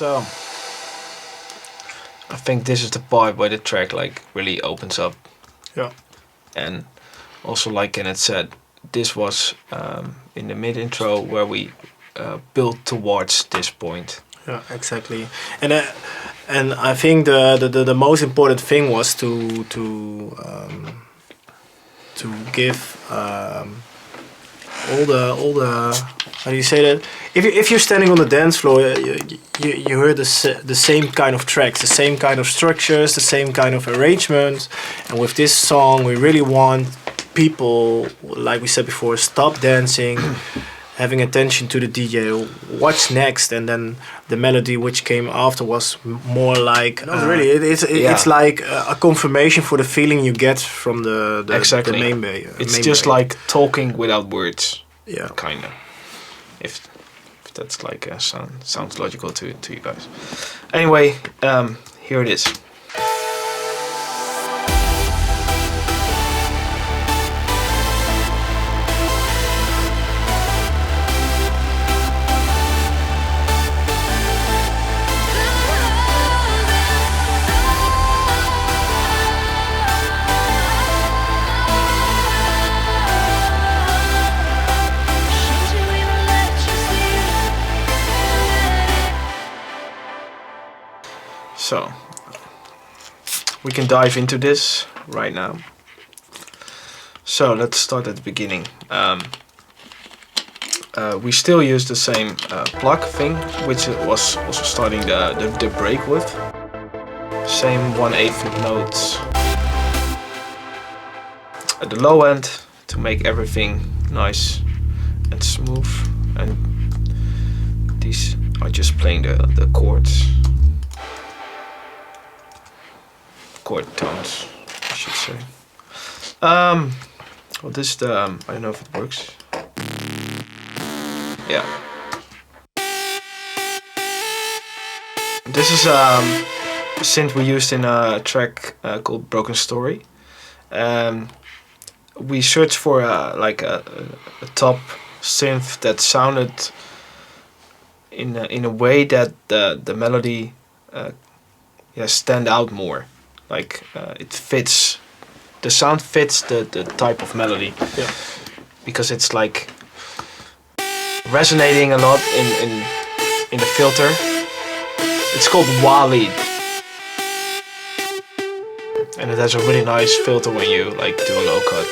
So I think this is the part where the track like really opens up. Yeah. And also, like Kenneth said, this was in the mid intro where we built towards this point. Yeah, exactly. And I think the most important thing was to give all the how do you say that? If you're standing on the dance floor, you hear the same kind of tracks, the same kind of structures, the same kind of arrangements. And with this song, we really want people, like we said before, stop dancing, having attention to the DJ, what's next, and then the melody which came after was more like it's like a confirmation for the feeling you get from the exactly. the main bay. It's just like talking without words. Yeah, kind of. If that's like sounds logical to you guys. Anyway, here it is. So, we can dive into this right now. So, let's start at the beginning. We still use the same plug thing, which was also starting the break with. Same 1/8 notes at the low end to make everything nice and smooth. And these are just playing the chords. Chord tones, I should say. Well, this is the I don't know if it works. Yeah. This is a synth we used in a track called Broken Story. We searched for like a top synth that sounded in a way that the melody stand out more. Like it fits, the sound fits the type of melody. Yeah. Because it's like resonating a lot in the filter. It's called wah lead. And it has a really nice filter when you like do a low cut.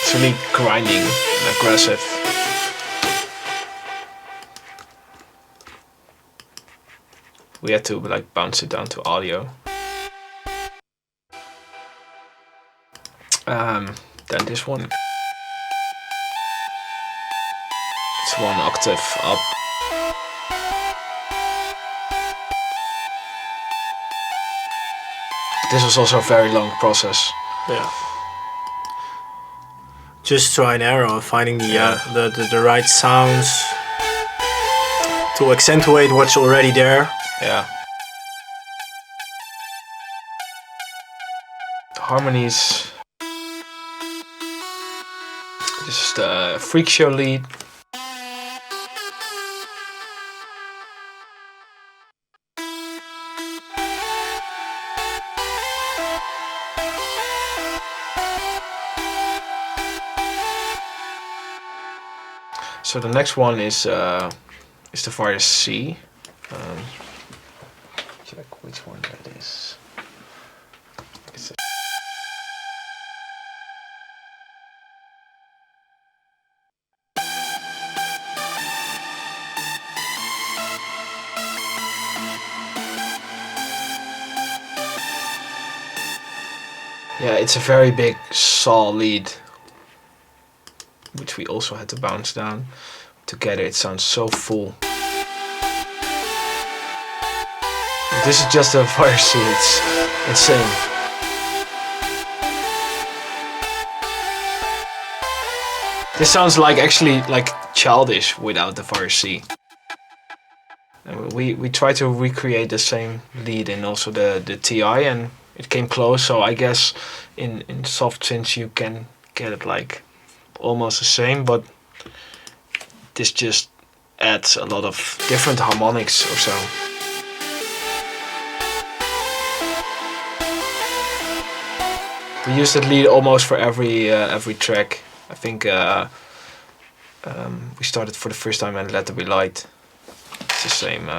It's really grinding and aggressive. We had to like bounce it down to audio. Then this one. It's 1 octave up. This was also a very long process. Yeah. Just try and error, finding the right sounds to accentuate what's already there. Yeah. The harmonies. This is the freak show lead. So the next one is the virus C. Check which one that is. Yeah, it's a very big saw lead, which we also had to bounce down. Together it sounds so full. This is just a virus C, it's insane. This sounds like actually like childish without the virus C. And we tried to recreate the same lead and also the TI, and it came close. So I guess in soft synths you can get it like almost the same, but this just adds a lot of different harmonics or so. We use that lead almost for every track. I think we started for the first time and Let There Be Light. It's the same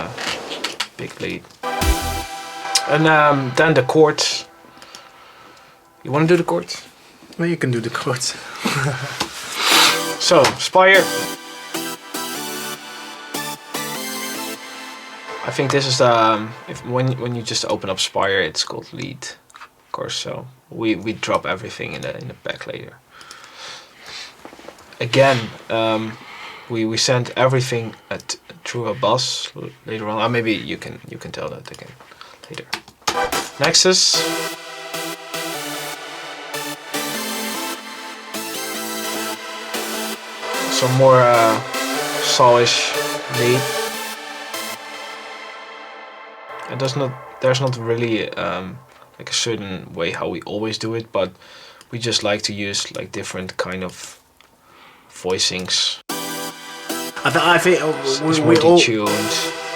big lead. And then the chords. You want to do the chords? Well, you can do the chords. So, Spire. I think this is the when you just open up Spire, it's called lead, of course. So we drop everything in the back later. Again, we send everything through a bus later on. Maybe you can tell that again later. Nexus. Some more sawish lead. And there's not really like a certain way how we always do it, but we just like to use like different kind of voicings. I think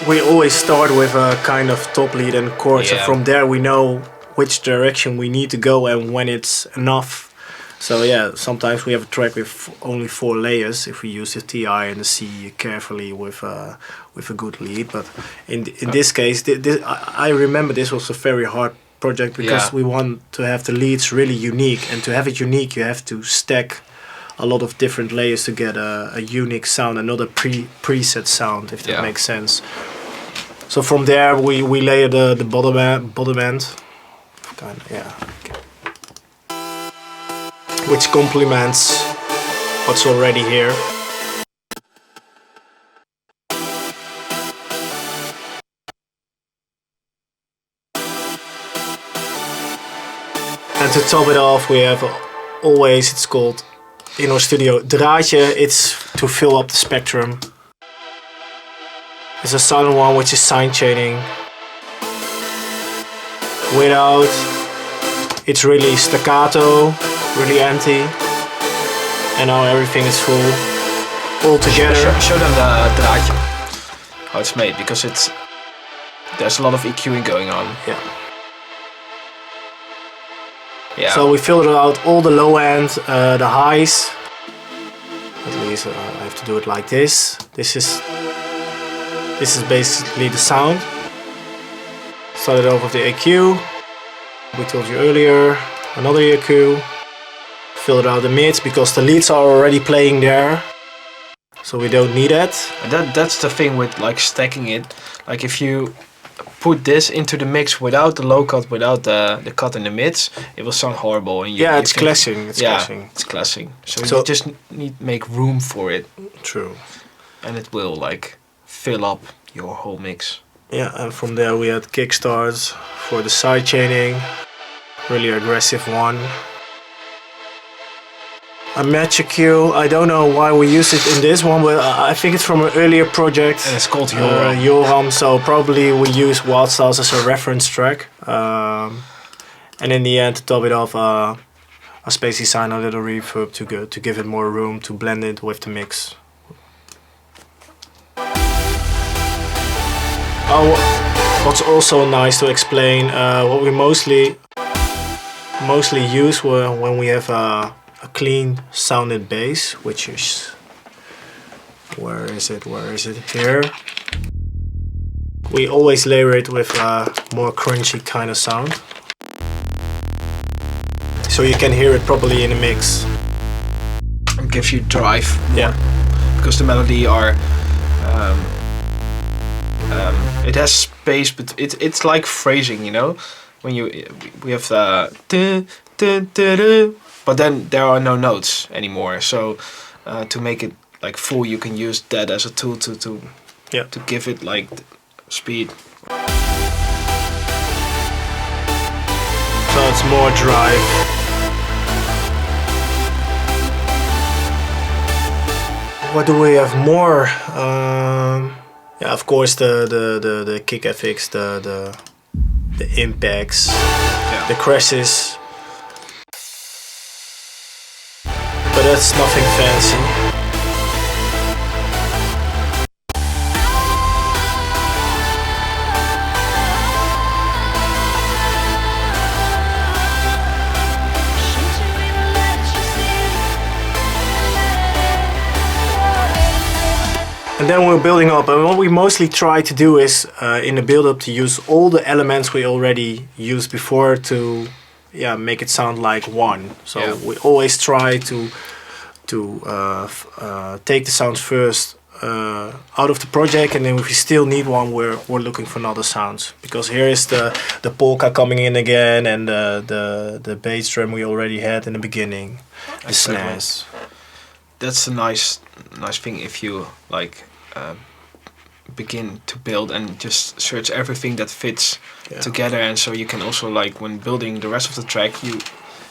we always start with a kind of top lead and chords, and from there we know which direction we need to go and when it's enough. So yeah, sometimes we have a track with only 4 layers if we use the TI and the C carefully with a good lead. But in this case, I remember this was a very hard project because we want to have the leads really unique, and to have it unique, you have to stack a lot of different layers to get a unique sound and not a preset sound, if that makes sense. So from there, we layer the bottom end, kind of, which complements what's already here. And to top it off, we have always, it's called in our studio draadje. It's to fill up the spectrum. There's a silent one which is sign chaining. Without, it's really staccato, really empty, and now everything is full all together. Show them the draadje, how it's made, because there's a lot of EQing going on. Yeah. So we filter out all the low end, the highs. At least I have to do it like this. This is basically the sound. Started off with the EQ. We told you earlier, another EQ. Filter out the mids because the leads are already playing there, so we don't need it. That's the thing with like stacking it. Like if you put this into the mix without the low cut, without the cut in the mids, it will sound horrible. And it's clashing. It's clashing. So you just need to make room for it. True. And it will like fill up your whole mix. Yeah, and from there we had kickstarts for the side chaining, really aggressive one. A match EQ, I don't know why we use it in this one, but I think it's from an earlier project. And it's called Joram. Joram, so probably we use Wildstyles as a reference track. And in the end, to top it off, a space design, a little reverb to give it more room to blend it with the mix. What's also nice to explain, what we mostly use when we have a clean sounded bass, which is, where is it here, we always layer it with a more crunchy kind of sound, so you can hear it properly in the mix. It gives you drive more, because the melody are it has space, but it's like phrasing, you know, when we have the but then there are no notes anymore. So to make it like full, you can use that as a tool to give it like speed. So it's more drive. What do we have more? Of course the kick FX, the impacts, the crashes. But that's nothing fancy. And then we're building up, and what we mostly try to do is in the build up to use all the elements we already used before to make it sound like one. So we always try to take the sounds first out of the project, and then if we still need one, we're looking for other sounds, because here is the polka coming in again, and the bass drum we already had in the beginning, the snares. That's a nice thing if you like begin to build and just search everything that fits together, and so you can also, like, when building the rest of the track,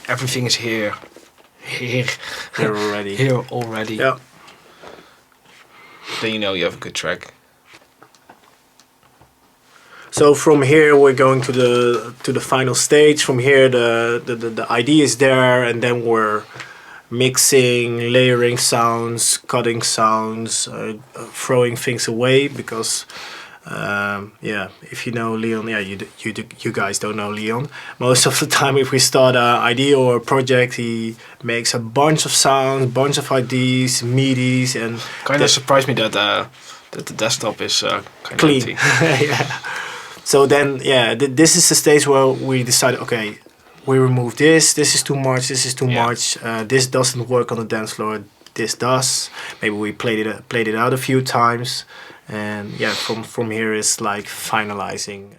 everything is here already. Yeah. Then you know you have a good track. So from here we're going to the final stage. From here the idea is there, and then we're mixing, layering sounds, cutting sounds, throwing things away, because if you know Leon, you guys don't know Leon. Most of the time, if we start an idea or a project, he makes a bunch of sounds, bunch of ideas, MIDIs, and kind of surprised me that the desktop is kind of clean. empty. Yeah. So then, this is the stage where we decided, okay, we remove this. This is too much. This is too much. This doesn't work on the dance floor. This does. Maybe we played it out a few times, and from here is like finalizing.